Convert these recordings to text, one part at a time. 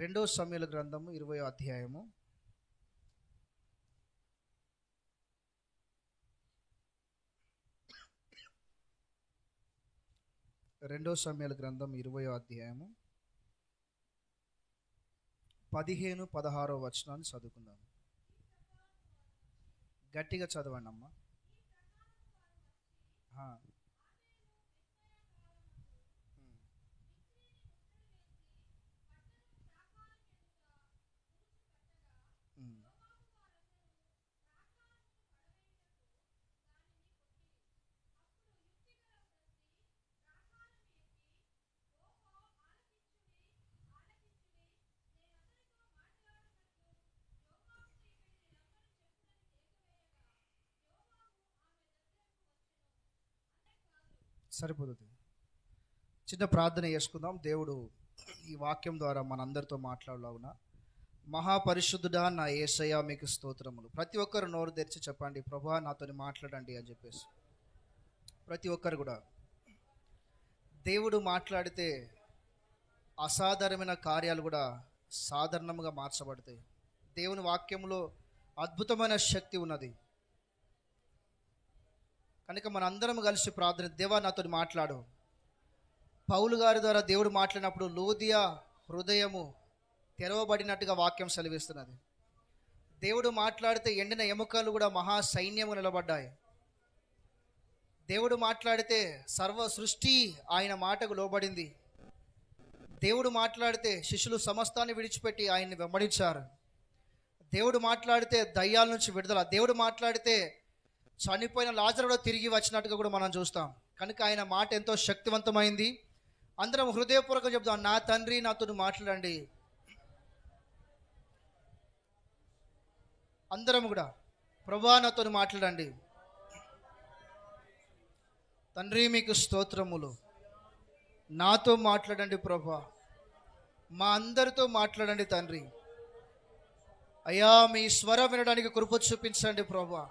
రెండో సమూయేలు గ్రంథము 20వ అధ్యాయము. రెండో సమూయేలు గ్రంథం 20వ అధ్యాయము 15-16 వచనాన్ని చదువుకుందాం. గట్టిగా చదవండి అమ్మా. సరిపోతుంది. చిన్న ప్రార్థన చేసుకుందాం. దేవుడు ఈ వాక్యం ద్వారా మనందరితో మాట్లాడలాగున. మహాపరిశుద్ధుడా నా యేసయ్య మీకు స్తోత్రములు. ప్రతి ఒక్కరు నోరు తెరిచి చెప్పండి, ప్రభువా నాతో మాట్లాడండి అని చెప్పేసి. ప్రతి ఒక్కరు కూడా దేవుడు మాట్లాడితే అసాధారణమైన కార్యాలు కూడా సాధారణంగా మార్చబడతాయి. దేవుని వాక్యంలో అద్భుతమైన శక్తి ఉన్నది. కనుక మనందరం కలిసి ప్రార్థన, దేవా నాతో మాట్లాడు. పౌలు గారి ద్వారా దేవుడు మాట్లాడినప్పుడు లూదియా హృదయము తెరవబడినట్టుగా వాక్యం సెలవిస్తున్నది. దేవుడు మాట్లాడితే ఎండిన ఎముకలు కూడా మహా సైన్యము నిలబడ్డాయి. దేవుడు మాట్లాడితే సర్వ సృష్టి ఆయన మాటకు లోబడింది. దేవుడు మాట్లాడితే శిష్యులు సమస్తాన్ని విడిచిపెట్టి ఆయన్ని వెంబడించారు. దేవుడు మాట్లాడితే దయ్యాల నుంచి విడుదల. దేవుడు మాట్లాడితే చనిపోయిన లాజరు తిరిగి వచ్చినట్టుగా కూడా మనం చూస్తాం. కనుక ఆయన మాట ఎంతో శక్తివంతమైంది. అందరం హృదయపూర్వకంగా చెప్తాం, నా తండ్రి నాతో మాట్లాడండి. అందరం కూడా ప్రభువా నాతో మాట్లాడండి. తండ్రి మీకు స్తోత్రములు, నాతో మాట్లాడండి ప్రభువా, మా అందరితో మాట్లాడండి తండ్రి. అయ్యా మీ స్వరం వినడానికి కృప చూపించండి ప్రభువా,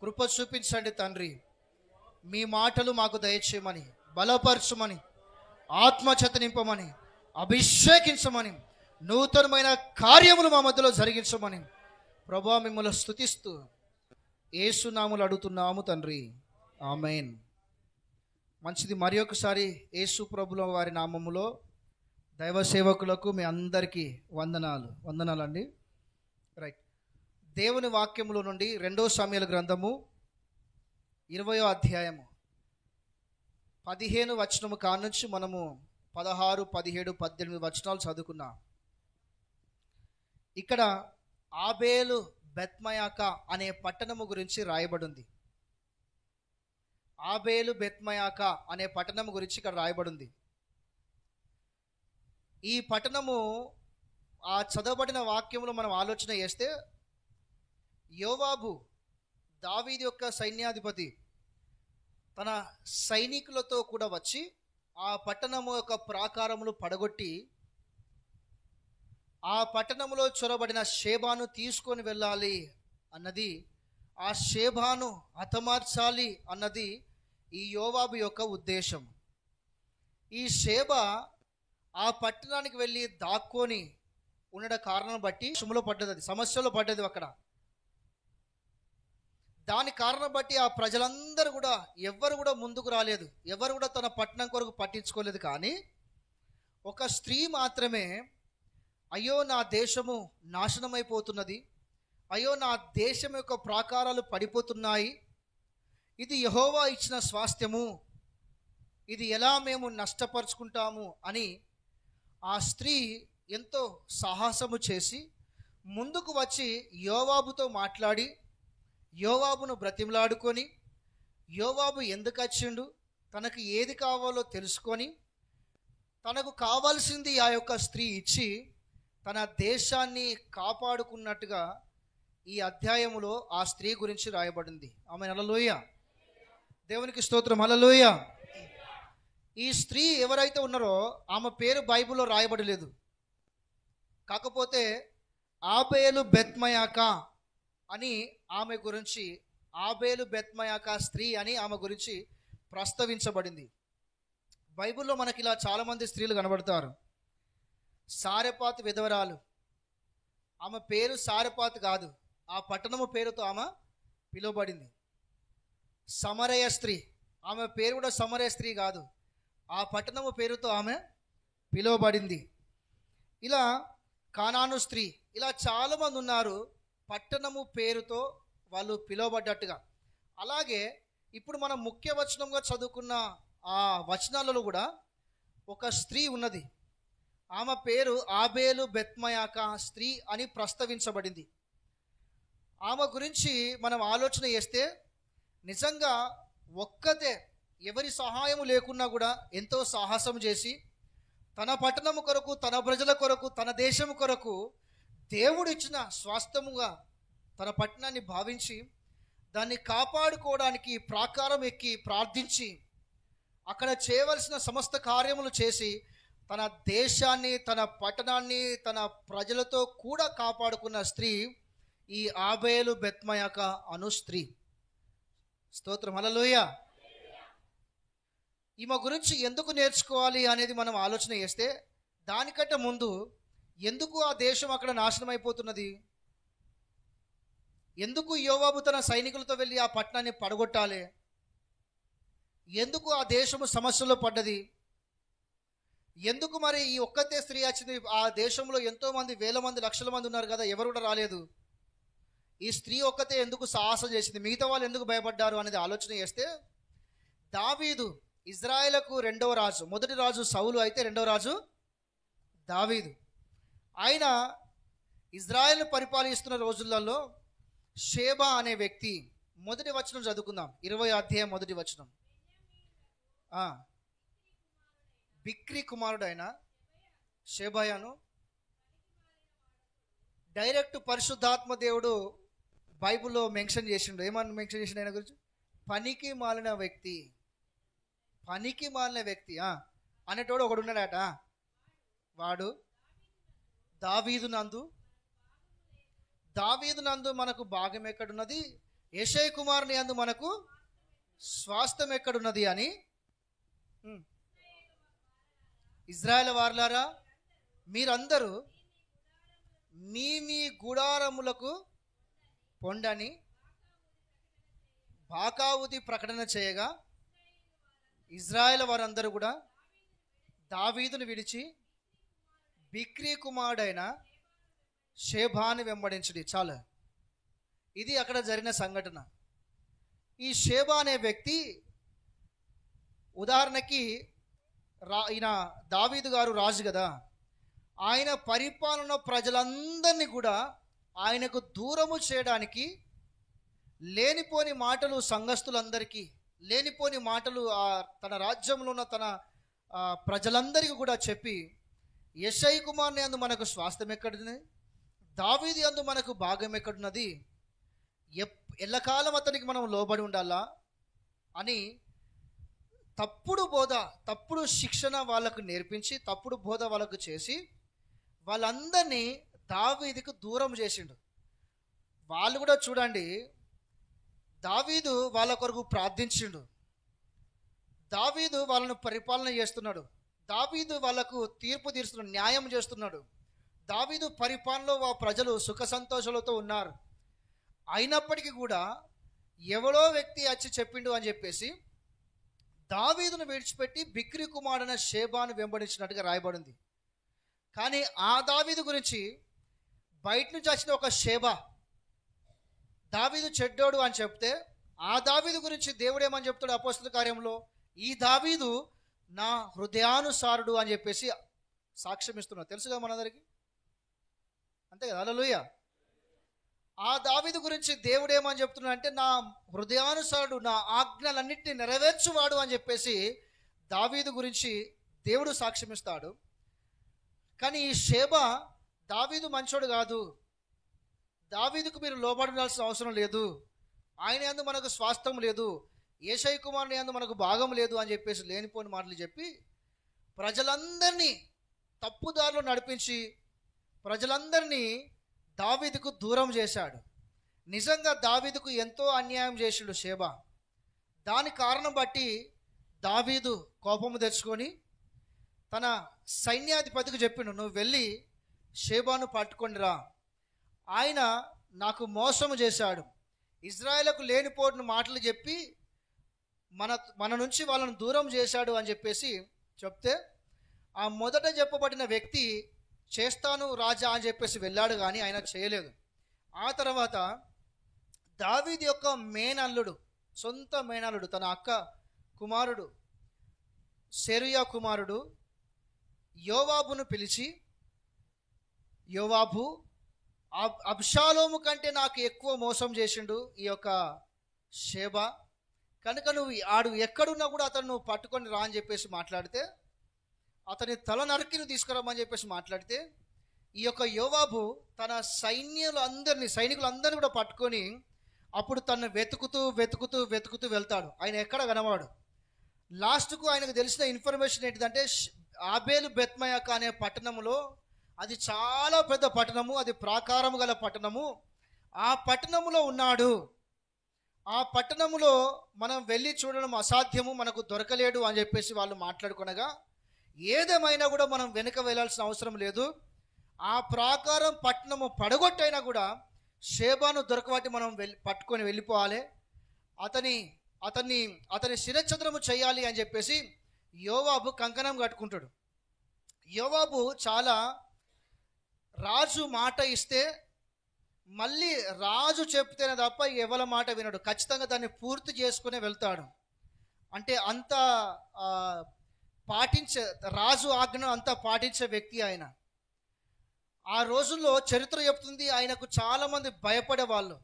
కృప చూపించండి తండ్రి. మీ మాటలు మాకు దయచేయమని, బలపరచమని, ఆత్మచేత నింపమని, అభిషేకించమని, నూతనమైన కార్యములు మా మధ్యలో జరిగించమని ప్రభువా మిమ్మల్ని స్తుతిస్తూ యేసు నామములో అడుగుతున్నాము తండ్రి, ఆమేన్. మంచిది. మరి ఒకసారి యేసు ప్రభుల వారి నామములో దైవ సేవకులకు మీ అందరికీ వందనాలండి. రైట్. దేవుని వాక్యములో నుండి రెండో సమూయేలు గ్రంథము 20వ అధ్యాయము 15 వచనము కానుంచి మనము 16, 17, 18 వచనాలు చదువుకున్నాం. ఇక్కడ ఆబేలు బెత్మయాక అనే పట్టణము గురించి రాయబడింది. ఆబేలు బెత్మయాక అనే పట్టణము గురించి ఇక్కడ రాయబడింది. ఈ పట్టణము ఆ చదవబడిన వాక్యములో మనం ఆలోచన చేస్తే, యోవాబు దావీదు యొక్క సైన్యాధిపతి తన సైనికులతో కూడా వచ్చి ఆ పట్టణము యొక్క ప్రాకారములు పడగొట్టి ఆ పట్టణములో చొరబడిన షేబాను తీసుకొని వెళ్ళాలి అన్నది, ఆ షేబాను హతమార్చాలి అన్నది ఈ యోవాబు యొక్క ఉద్దేశం. ఈ షేబా ఆ పట్టణానికి వెళ్ళి దాక్కొని ఉండడం కారణం బట్టి సమస్యలో పడ్డది అక్కడ. దాని కారణం బట్టి ఆ ప్రజలందరూ కూడా ఎవరు కూడా ముందుకు రాలేదు, ఎవరు కూడా తన పట్టణం కొరకు పట్టించుకోలేదు. కానీ ఒక స్త్రీ మాత్రమే, అయ్యో నా దేశము నాశనమైపోతున్నది, అయ్యో నా దేశం యొక్క ప్రాకారాలు పడిపోతున్నాయి, ఇది యెహోవా ఇచ్చిన స్వాస్థ్యము, ఇది ఎలా మేము నష్టపరుచుకుంటాము అని ఆ స్త్రీ ఎంతో సాహసము చేసి ముందుకు వచ్చి యోవాబుతో మాట్లాడి యోవాబును బ్రతిమలాడుకొని, యోవాబు ఎందుకు వచ్చిండు, తనకు ఏది కావాలో తెలుసుకొని తనకు కావాల్సింది ఆ యొక్క స్త్రీ ఇచ్చి తన దేశాన్ని కాపాడుకున్నట్టుగా ఈ అధ్యాయములో ఆ స్త్రీ గురించి రాయబడింది. ఆమె హల్లెలూయా, దేవునికి స్తోత్రం, హల్లెలూయా. ఈ స్త్రీ ఎవరైతే ఉన్నారో ఆమె పేరు బైబిల్లో రాయబడలేదు. కాకపోతే ఆబేలు బెత్మయాక అని ఆమె గురించి, ఆబేలు బెత్మయాక స్త్రీ అని ఆమె గురించి ప్రస్తావించబడింది. బైబిల్లో మనకి ఇలా చాలామంది స్త్రీలు కనబడతారు. సారెపాతు విధవరాలు. ఆమె పేరు సారెపాతు కాదు, ఆ పట్టణము పేరుతో ఆమె పిలువబడింది. సమరయ స్త్రీ, ఆమె పేరు కూడా సమరయ స్త్రీ కాదు, ఆ పట్టణము పేరుతో ఆమె పిలువబడింది. ఇలా కానాను స్త్రీ, ఇలా చాలామంది ఉన్నారు పట్టణము పేరుతో వాళ్ళు పిలువబడ్డట్టుగా. అలాగే ఇప్పుడు మనం ముఖ్య వచనంగా చదువుకున్న ఆ వచనాలలో కూడా ఒక స్త్రీ ఉన్నది. ఆమె పేరు ఆబేలు బెత్మయాక స్త్రీ అని ప్రస్తావించబడింది. ఆమె గురించి మనం ఆలోచన చేస్తే నిజంగా ఒక్కతే, ఎవరి సహాయం లేకున్నా కూడా ఎంతో సాహసం చేసి తన పట్టణము కొరకు, తన ప్రజల కొరకు, తన దేశం కొరకు దేవుడు ఇచ్చిన స్వాస్థ్యముగా తన పట్టణాన్ని భావించి దాన్ని కాపాడుకోవడానికి ప్రాకారం ఎక్కి ప్రార్థించి అక్కడ చేయవలసిన సమస్త కార్యములు చేసి తన దేశాన్ని, తన పట్టణాన్ని, తన ప్రజలతో కూడా కాపాడుకున్న స్త్రీ ఈ ఆబేలు బెత్మయాక అను స్త్రీ. స్తోత్రం, హల్లెలూయా. ఈమె గురించి ఎందుకు నేర్చుకోవాలి అనేది మనం ఆలోచన చేస్తే దానికంటే ముందు ఎందుకు ఆ దేశం అక్కడ నాశనం అయిపోతున్నది, ఎందుకు యోవాబు తన సైనికులతో వెళ్ళి ఆ పట్టణాన్ని పడగొట్టాలి, ఎందుకు ఆ దేశము సమస్యలో పడ్డది, ఎందుకు మరి ఈ ఒక్కతే స్త్రీ వచ్చింది, ఆ దేశంలో ఎంతోమంది వేల మంది లక్షల మంది ఉన్నారు కదా, ఎవరు కూడా రాలేదు, ఈ స్త్రీ ఒక్కతే ఎందుకు సాహసం చేసింది, మిగతా వాళ్ళు ఎందుకు భయపడ్డారు అనేది ఆలోచన చేస్తే దావీదు ఇజ్రాయేలుకు రెండవ రాజు. మొదటి రాజు సౌలు అయితే రెండవ రాజు దావీదు. ఆయన ఇజ్రాయేల్ పరిపాలిస్తున్న రోజులలో షేబా అనే వ్యక్తి, మొదటి వచనం చదువుకుందాం, 20వ అధ్యాయం మొదటి వచనం. బిక్రీ కుమారుడైన షేబయాను డైరెక్ట్ పరిశుద్ధాత్మ దేవుడు బైబిల్లో మెన్షన్ చేసిండు. ఏమని మెన్షన్ చేసిండు ఆయన గురించి? పనికి మాలిన వ్యక్తి, పనికి మాలిన వ్యక్తి అనేటోడు ఒకడు ఉన్నాడట. వాడు దావీదు నందు మనకు భాగం ఎక్కడున్నది, యెషయా కుమారుని యందు మనకు స్వాస్థ్యం ఎక్కడున్నది అని. ఇజ్రాయేల్ వారలారా, మీరందరూ మీ మీ గుడారములకు పొండని బాకావుది ప్రకటన చేయగా ఇజ్రాయేల్ వారందరూ కూడా దావీదును విడిచి బిక్రీ కుమారుడైన షేబాను వెంబడించుడి. చాలు, ఇది అక్కడ జరిగిన సంఘటన. ఈ షేబా అనే వ్యక్తి, ఉదాహరణకి ఈయన దావీదు గారు రాజు కదా, ఆయన పరిపాలన ప్రజలందరినీ కూడా ఆయనకు దూరము చేయడానికి లేనిపోని మాటలు సంఘస్థులందరికీ, లేనిపోని మాటలు తన రాజ్యంలో ఉన్న తన ప్రజలందరికీ కూడా చెప్పి యెషయా కుమారుని యందు మనకు స్వాస్థ్యం ఎక్కడున్నది, దావీదు యందు మనకు భాగం ఎక్కడున్నది, ఎల్లకాలం అతనికి మనం లోబడి ఉండాలా అని తప్పుడు బోధ, తప్పుడు శిక్షణ వాళ్ళకు నేర్పించి, తప్పుడు బోధ వాళ్ళకు చేసి వాళ్ళందరినీ దావీదుకు దూరం చేసిండు. వాళ్ళు కూడా చూడండి, దావీదు వాళ్ళ కొరకు ప్రార్థించిండు, దావీదు వాళ్ళను పరిపాలన చేస్తున్నాడు, దావీదు వాళ్ళకు తీర్పు తీరుస్తున్నాడు, న్యాయం చేస్తున్నాడు, దావీదు పరిపాలనలో ఆ ప్రజలు సుఖ సంతోషాలతో ఉన్నారు. అయినప్పటికీ కూడా ఎవరో వ్యక్తి వచ్చి చెప్పిండు అని చెప్పేసి దావీదును విడిచిపెట్టి బిక్రీ కుమారుడైన షేబాను వెంబడించినట్టుగా రాయబడింది. కానీ ఆ దావీదు గురించి బయట నుంచి వచ్చిన ఒక షేబా దావీదు చెడ్డోడు అని చెప్తే, ఆ దావీదు గురించి దేవుడు ఏమని చెప్తాడు అపోస్తల కార్యంలో, ఈ దావీదు నా హృదయానుసారుడు అని చెప్పేసి సాక్ష్యం ఇస్తున్నాడు. తెలుసుగా మనందరికీ, అంతే కదా, హల్లెలూయా. ఆ దావీదు గురించి దేవుడు ఏమని చెప్తున్నాడు అంటే, నా హృదయానుసారుడు, నా ఆజ్ఞలన్నింటినీ నెరవేర్చువాడు అని చెప్పేసి దావీదు గురించి దేవుడు సాక్ష్యం ఇస్తాడు. కానీ ఈ షేబా దావీదు మంచోడు కాదు, దావీదుకు మీరు లోబడాల్సిన అవసరం లేదు, ఆయన యందు మనకు స్వాస్థ్యం లేదు, యెషయా కుమారుని యందు మనకు భాగం లేదు అని చెప్పేసి లేనిపోని మాటలు చెప్పి ప్రజలందరినీ తప్పుదారిలో నడిపించి ప్రజలందరినీ దావీదుకు దూరం చేశాడు. నిజంగా దావీదుకు ఎంతో అన్యాయం చేసిండు షేబా. దాని కారణం బట్టి దావీదు కోపము తెచ్చుకొని తన సైన్యాధిపతికి చెప్పిండు, నువ్వు వెళ్ళి షేబాను పట్టుకొని రా, ఆయన నాకు మోసము చేశాడు, ఇజ్రాయేలుకు లేనిపోని మాటలు చెప్పి మన నుంచి వాళ్ళను దూరం చేశాడు అని చెప్పేసి చెప్తే, ఆ మొదట చెప్పబడిన వ్యక్తి చేస్తాను రాజా అని చెప్పేసి వెళ్ళాడు, కానీ ఆయన చేయలేదు. ఆ తర్వాత దావీదు యొక్క మేనల్లుడు, సొంత మేనల్లుడు, తన అక్క కుమారుడు సెరూయా కుమారుడు యోవాబును పిలిచి, యోవాబు అబ్షాలోము కంటే నాకు ఎక్కువ మోసం చేసిండు ఈ యొక్క షేబా, కనుక నువ్వు ఆడు ఎక్కడున్నా కూడా అతను నువ్వు పట్టుకొని రా అని చెప్పేసి మాట్లాడితే, అతని తల నరికి నువ్వు తీసుకురమ్మని చెప్పేసి మాట్లాడితే, ఈ యొక్క యోవాబు తన సైనికులందరినీ కూడా పట్టుకొని అప్పుడు తను వెతుకుతూ వెళ్తాడు. ఆయన ఎక్కడ కనవాడు. లాస్ట్కు ఆయనకు తెలిసిన ఇన్ఫర్మేషన్ ఏంటిదంటే, ఆబేలు బెత్మయాక అనే పట్టణములో, అది చాలా పెద్ద పట్టణము, అది ప్రాకారము గల పట్టణము, ఆ పట్టణములో ఉన్నాడు. ఆ పట్టణములో మనం వెళ్ళి చూడడం అసాధ్యము, మనకు దొరకలేడు అని చెప్పేసి వాళ్ళు మాట్లాడుకొనగా, ఏదేమైనా కూడా మనం వెనుక వెళ్ళాల్సిన అవసరం లేదు, ఆ ప్రాకారం పట్టణము పడగొట్టైనా కూడా షేబాను దొరకబట్టి మనం పట్టుకొని వెళ్ళిపోవాలి, అతని శిరఛత్రము చేయాలి అని చెప్పేసి యోవాబు కంకణం కట్టుకుంటాడు. యోవాబు చాలా, రాజు మాట ఇస్తే మళ్ళీ రాజు చెప్తేనే తప్ప ఎవరి మాట వినడు, ఖచ్చితంగా దాన్ని పూర్తి చేసుకునే వెళ్తాడు. అంటే అంత రాజు ఆజ్ఞను అంతా పాటించే వ్యక్తి ఆయన. ఆ రోజుల్లో చరిత్ర చెప్తుంది, ఆయనకు చాలామంది భయపడేవాళ్ళు,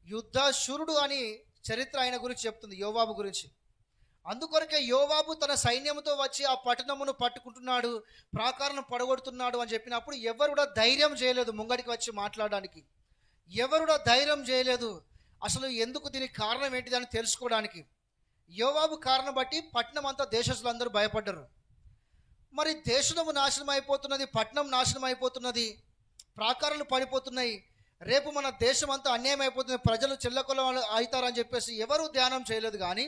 యుద్ధ శూరుడు అని చరిత్ర ఆయన గురించి చెప్తుంది, యోవాబు గురించి. అందుకొరకే యోవాబు తన సైన్యంతో వచ్చి ఆ పట్టణమును పట్టుకుంటున్నాడు, ప్రాకారం పడగొడుతున్నాడు అని చెప్పినప్పుడు ఎవరు కూడా ధైర్యం చేయలేదు ముంగడికి వచ్చి మాట్లాడడానికి, ఎవరు కూడా ధైర్యం చేయలేదు అసలు ఎందుకు, దీనికి కారణం ఏంటిది అని తెలుసుకోవడానికి. యోవాబు కారణం బట్టి పట్టణం అంతా దేశస్తులందరూ భయపడ్డారు. మరి దేశము నాశనం అయిపోతున్నది, పట్టణం నాశనం అయిపోతున్నది, ప్రాకారాలు పడిపోతున్నాయి, రేపు మన దేశం అంతా అన్యాయం అయిపోతుంది, ప్రజలు చెల్లకొల అవుతారని చెప్పేసి ఎవరు ధ్యానం చేయలేదు. కానీ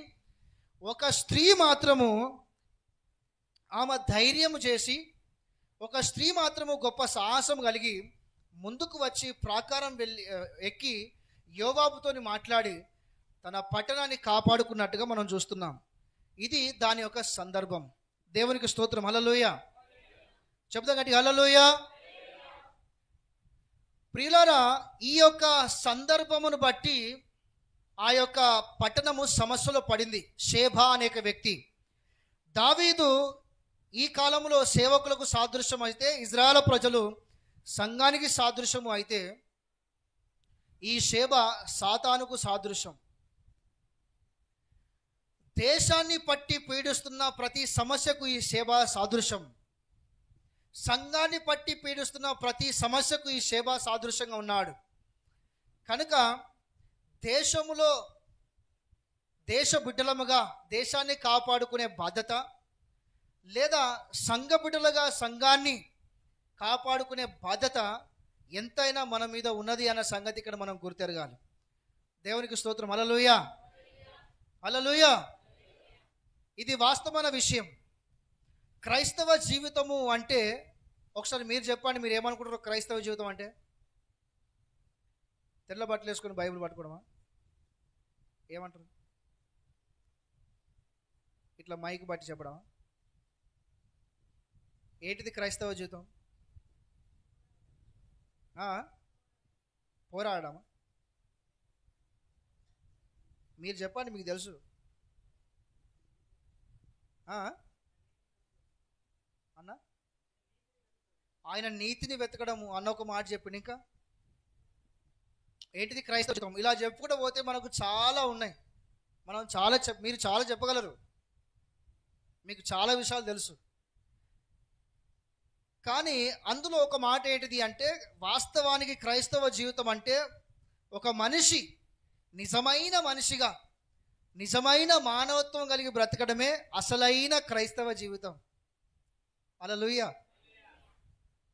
ఒక స్త్రీ మాత్రము, ఆమె ధైర్యం చేసి, ఒక స్త్రీ మాత్రము గొప్ప సాహసం కలిగి ముందుకు వచ్చి ప్రాకారం ఎక్కి యోవాబుతోని మాట్లాడి తన పట్టణాన్ని కాపాడుకున్నట్టుగా మనం చూస్తున్నాం. ఇది దాని యొక్క సందర్భం. దేవునికి స్తోత్రం. హల్లెలూయా. చెప్తాం గట్టి హల్లెలూయా. ప్రియులారా, ఈ యొక్క సందర్భమును బట్టి ఆ యొక్క పట్టణము సమస్యలో పడింది. షేబా అనేక వ్యక్తి, దావీదు ఈ కాలంలో సేవకులకు సాదృశ్యం అయితే, ఇజ్రాయేల్ ప్రజలు సంఘానికి సాదృశ్యము అయితే, ఈ షేబా సాతానుకు సాదృశ్యం. దేశాన్ని పట్టి పీడిస్తున్న ప్రతి సమస్యకు ఈ షేబా సాదృశ్యం, సంఘాన్ని పట్టి పీడిస్తున్న ప్రతి సమస్యకు ఈ షేబా సాదృశ్యంగా ఉన్నాడు. కనుక దేశములో దేశ బిడ్డలముగా దేశాన్ని కాపాడుకునే బాధ్యత, లేదా సంఘ బిడ్డలుగా సంఘాన్ని కాపాడుకునే బాధ్యత ఎంతైనా మన మీద ఉన్నది అన్న సంగతి ఇక్కడ మనం గుర్తెరగాలి. దేవునికి స్తోత్రం. హల్లెలూయా, హల్లెలూయా. ఇది వాస్తవమైన విషయం. క్రైస్తవ జీవితము అంటే, ఒకసారి మీరు చెప్పండి, మీరు ఏమనుకుంటారు క్రైస్తవ జీవితం అంటే? తెల్ల బట్టలు వేసుకొని బైబిల్ పట్టుకోవడమా? ఏమంటారు? ఇట్లా మైక్ బట్టి చెప్పడమా? ఏంటిది క్రైస్తవ జీవితం? పోరాడమా? మీరు చెప్పండి, మీకు తెలుసు. అన్న ఆయన నీతిని వెతకడము అన్న ఒక మాట చెప్పింది. ఇంకా ఏంటిది క్రైస్తవ జీవితం? ఇలా చెప్పుకుంటూ పోతే మనకు చాలా ఉన్నాయి. మనం మీరు చాలా చెప్పగలరు, మీకు చాలా విషయాలు తెలుసు. కానీ అందులో ఒక మాట ఏంటిది అంటే, వాస్తవానికి క్రైస్తవ జీవితం అంటే ఒక మనిషి నిజమైన మనిషిగా, నిజమైన మానవత్వం కలిగి బ్రతకడమే అసలైన క్రైస్తవ జీవితం. హల్లెలూయా.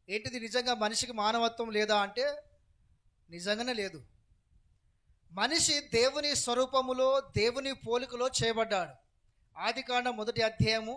ఏంటిది? నిజంగా మనిషికి మానవత్వం లేదా అంటే నిజంగానే లేదు. మనిషి దేవుని స్వరూపములో, దేవుని పోలికలో చేయబడ్డాడు. ఆదికాండం 1వ అధ్యాయము